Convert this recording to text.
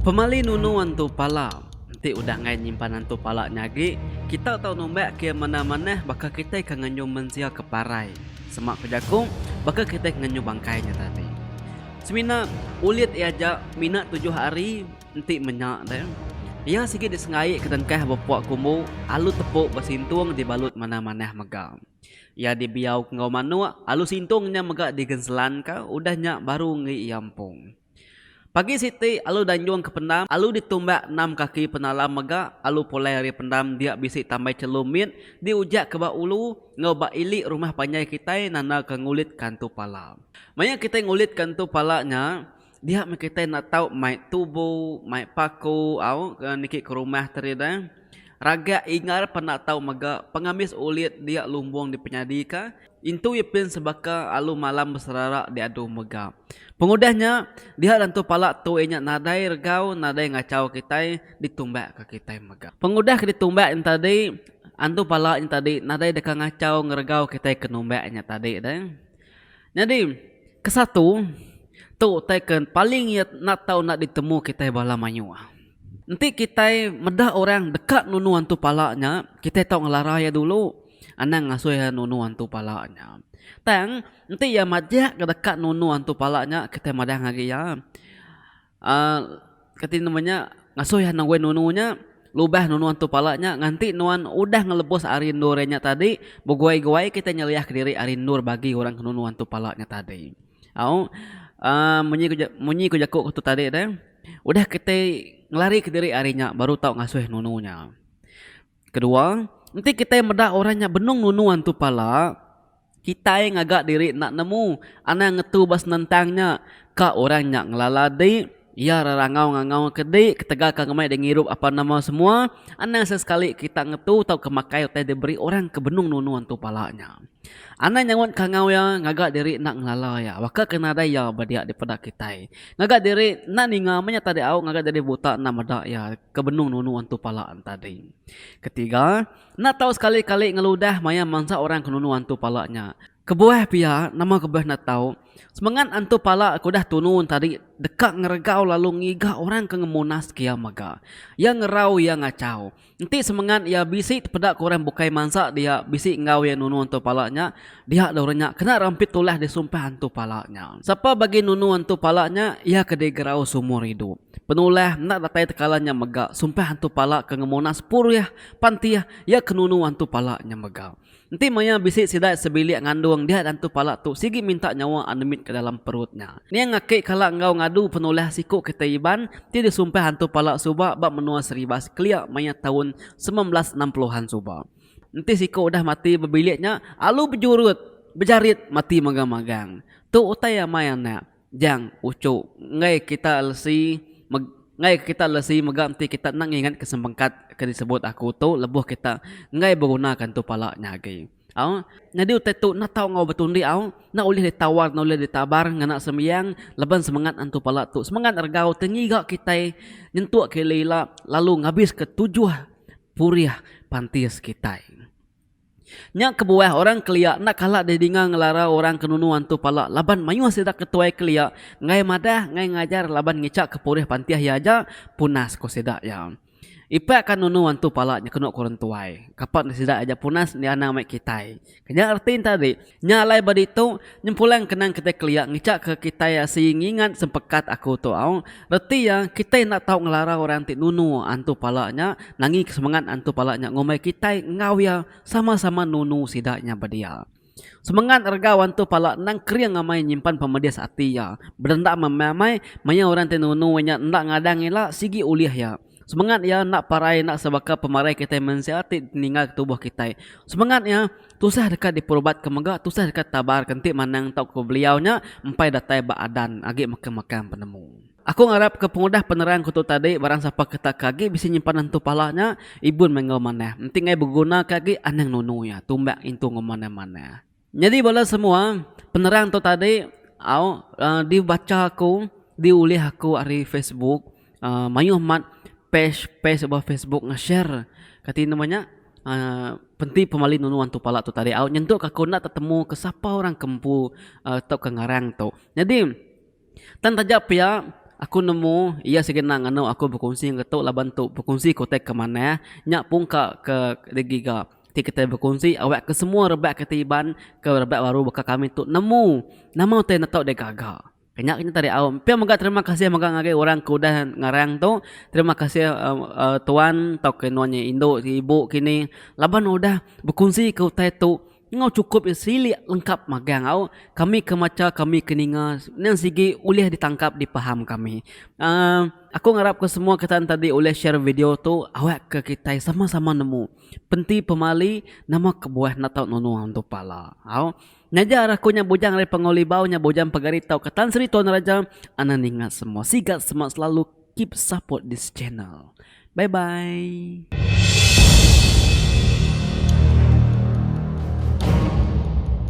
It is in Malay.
Pemali nunu antu pala. Nanti udah ngai nyimpan antu pala nyagi, kita tahu nombak ke mana-mana bakal kita kangenyo mensia keparai. Semak kejakung, bakal kita kangenyo bangkainya tadi. Semina ulit aja mina 7 hari nanti menyak deh. Ya sikit disengai kedengkah bapak kumu alu tepuk basintung dibalut mana-mana megam. Ya dibiau ngau manua alu sintungnya megak digenselan ka udahnya baru ngi yampung. Pagi siti alu danjuang ke pendam, alu ditumbak 6 kaki penalam mega, alu poleri pendam dia bisi tambah celumit, diujak ke ba ulu, ngau ili rumah panjai kita nana ke ngulit kantu pala. Maya kita ngulit kantu palanya, dia kita nak tahu mai tubuh, mai paku, au niki ke rumah terida. Raga ingar pernah tahu mega pengamis ulit dia lumbung di penyadika, intu ipin sebaka alu malam berserarak di adu mega. Pengudahnya dia dan tu palak tu enyak nadai regau nadai ngacau kita ditumbak ke kita mega. Pengudah ditumbak yang tadi antu palak yang tadi nadai dekat ngacau ngeregau kita kenumbaknya tadi dah. Jadi ke satu tu teken paling nak tahu nak ditemu kita bala manyu. Nanti kita medah orang dekat nunu antu palaknya kita tahu ngelaraya dulu. Anang ngasuh nunu antu palaknya. Tang nanti ya majak ke dekat nunu antu palaknya kita madah lagi ya. Kati namanya ngasuh nangwe nununya lubah nunu antu palaknya nganti nuan udah ngelebos arindurenya tadi beguai-guai kita nyeliah ke diri arindur bagi orang nunu antu palaknya tadi. Au munyi ku jakuk tu tadi dah. Udah kita ngelari ke diri arinya baru tahu ngasuh nununya. Kedua, nanti kita medah orangnya benung nunuan tu pala, kita yang agak diri nak nemu, anak ngetu bas nentangnya, ka orangnya ngelaladi, ya rarangau-ngangau kedi, ketegak ngemai dan ngirup apa nama semua, anak sesekali kita ngetu tahu kemakai otai diberi orang ke benung nunuan tu palanya. Anak nyangut kangau ya ngagak diri nak ngelala ya, waka kena daya badiak di pada kita. Ngagak diri nak ningamanya tadi au ngagak diri buta nak madak ya kebenung nunuan tu palaan tadi. Ketiga, nak tahu sekali-kali ngeludah maya mangsa orang kenunuan tu palanya. Kebuah pia nama kebuah nak tahu semangat antu pala aku dah tunun tadi dekat ngeregau lalu ngigah orang ke ngemunas kia maga yang ngerau yang ngacau nanti semangat ya bisi pedak korang bukai mansa dia bisi ngau yang nunu antu palanya dia dauranya kena rampit tulah disumpah antu palanya siapa bagi nunu antu palanya ya kedai gerau sumur hidup penulah nak datai tekalannya mega sumpah antu pala ke ngemunas pur ya pantiah ya kenunu antu palanya mega. Nanti maya bisik sidak sebilik ngandung dia dan tu palak tu sigi minta nyawa anemit ke dalam perutnya. Ni yang ngakik kalak ngau ngadu penulah sikuk kita iban ti disumpah hantu palak subak bab menua seribas keliak maya tahun 1960-an subak. Nanti sikuk udah mati berbiliknya alu bejarit mati magang-magang. Tu utai maya nak jang ucuk ngai kita lesi ngai kita lesi megam ti kita nak ingat kesempengkat ke disebut aku tu lebuh kita ngai bergunakan tu palaknya lagi. Jadi utai tu nak tahu ngau betul di au nak ulih ditawar nak ulih ditabar ngana semiyang leban semangat antu palak tu semangat ergau tengiga kita nyentuk ke leila lalu ngabis ke 7 puriah pantis kita. Nyak kebuah orang keliak nak kalak dedinga ngelara orang kenunuan tu palak laban mayu sidak ketuai keliak ngai madah ngai ngajar laban ngicak ke purih pantiah ya aja punas ko sidak ya. Ipa kan nunuan tu palaknya kena kurang tuai. Kapan sidak aja punas ni anak mek kita. Kenya artiin tadi nyalai badi tu nyempulang kenang kita keliak ngicak ke kita ya singingat sempekat aku tu au. Reti ya kita nak tahu ngelara orang ti nunu antu palaknya nangi semangat antu palaknya ngomai kita ngau ya sama-sama nunu sidaknya badia. Semangat ergawan tu palak nang kriang ngamai nyimpan pemedias hati ya. Berendak memamai maya orang ti nunu nya ndak ngadang ela sigi uliah ya. Semangat ya nak parai nak sebaka pemarai kita mensiati ninggal tubuh kita. Semangat ya tusah dekat diperubat ke mega tusah dekat tabar kentik manang tau ke beliaunya empai datai baadan agi makan penemu. Aku ngarap ke pengudah penerang kutu tadi barang siapa kita kagi bisa nyimpan antu palanya ibun mengau maneh. Nanti ngai berguna kagi anang nunu ya tumbak intu ngomane-mane. Jadi bola semua penerang tu tadi dibaca aku diulih aku dari Facebook mayuh mat page sebuah Facebook nge-share kati namanya penting pemali nunuan tu palak tu tadi nyentuk aku nak ketemu ke siapa orang kempu atau ke ngarang tu. Jadi tan tajap ya aku nemu iya segenang anu aku berkongsi ngetuk laban tu berkongsi kotek ke mana nyak pun ke giga ti kita berkongsi awak ke semua rebak ketiban ke rebak baru baka kami tu nemu nama teh natok de gaga kenyak ini tadi awam pia maga terima kasih maga ngagai orang ke udah ngarang tu terima kasih tuan tau kenuanya Indo si ibu kini laban udah berkongsi ke utai tu ngau cukup sili lengkap magang au kami kemaca kami keninga nang sigi ulih ditangkap dipaham kami aku ngarap ke semua ketan tadi oleh share video tu awak ke kita sama-sama nemu penti pemali nama kebuah natau nunuang tu pala au nyajar aku nya bujang dari pengolibau nya bujang pagaritau ketan Sri Tuan Raja anan ingat semua sigat semak selalu keep support this channel bye bye.